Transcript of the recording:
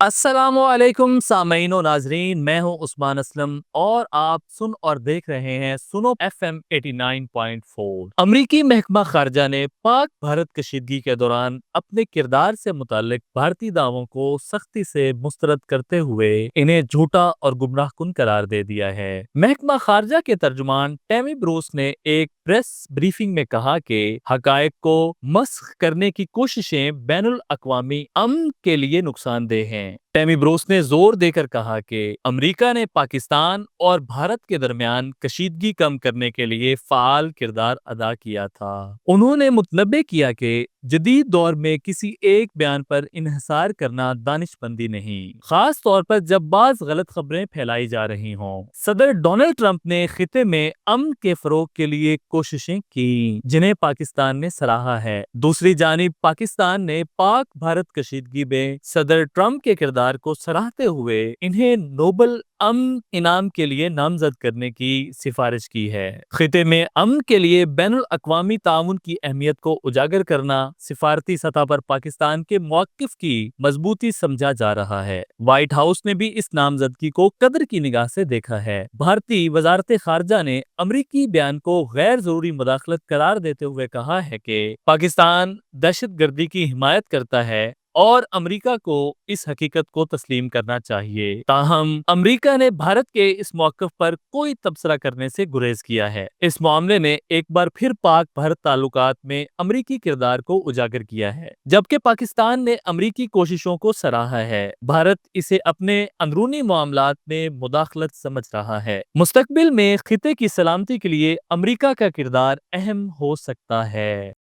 السلام علیکم سامعین و ناظرین، میں ہوں عثمان اسلم اور آپ سن اور دیکھ رہے ہیں سنو ایف ایم 89.4۔ امریکی محکمہ خارجہ نے پاک بھارت کشیدگی کے دوران اپنے کردار سے متعلق بھارتی دعووں کو سختی سے مسترد کرتے ہوئے انہیں جھوٹا اور گمراہ کن قرار دے دیا ہے۔ محکمہ خارجہ کے ترجمان ٹیمی بروس نے ایک پریس بریفنگ میں کہا کہ حقائق کو مسخ کرنے کی کوششیں بین الاقوامی امن کے لیے نقصان دہ ہیں۔ ٹیمی بروس نے زور دے کر کہا کہ امریکہ نے پاکستان اور بھارت کے درمیان کشیدگی کم کرنے کے لیے فعال کردار ادا کیا تھا۔ انہوں نے متنبہ کیا کہ جدید دور میں کسی ایک بیان پر انحصار کرنا دانش مندی نہیں، خاص طور پر جب بعض غلط خبریں پھیلائی جا رہی ہوں۔ صدر ڈونلڈ ٹرمپ نے خطے میں امن کے فروغ کے لیے کوششیں کی جنہیں پاکستان نے سراہا ہے۔ دوسری جانب پاکستان نے پاک بھارت کشیدگی میں صدر ٹرمپ کے کردار کو سراہتے ہوئے انہیں نوبل امن انعام کے لیے نامزد کرنے کی سفارش کی ہے۔ خطے میں امن کے لیے بین الاقوامی تعاون کی اہمیت کو اجاگر کرنا سفارتی سطح پر پاکستان کے موقف کی مضبوطی سمجھا جا رہا ہے۔ وائٹ ہاؤس نے بھی اس نامزدگی کو قدر کی نگاہ سے دیکھا ہے۔ بھارتی وزارت خارجہ نے امریکی بیان کو غیر ضروری مداخلت قرار دیتے ہوئے کہا ہے کہ پاکستان دہشت گردی کی حمایت کرتا ہے اور امریکہ کو اس حقیقت کو تسلیم کرنا چاہیے۔ تاہم امریکہ نے بھارت کے اس موقف پر کوئی تبصرہ کرنے سے گریز کیا ہے۔ اس معاملے نے ایک بار پھر پاک بھارت تعلقات میں امریکی کردار کو اجاگر کیا ہے، جبکہ پاکستان نے امریکی کوششوں کو سراہا ہے۔ بھارت اسے اپنے اندرونی معاملات میں مداخلت سمجھ رہا ہے۔ مستقبل میں خطے کی سلامتی کے لیے امریکہ کا کردار اہم ہو سکتا ہے۔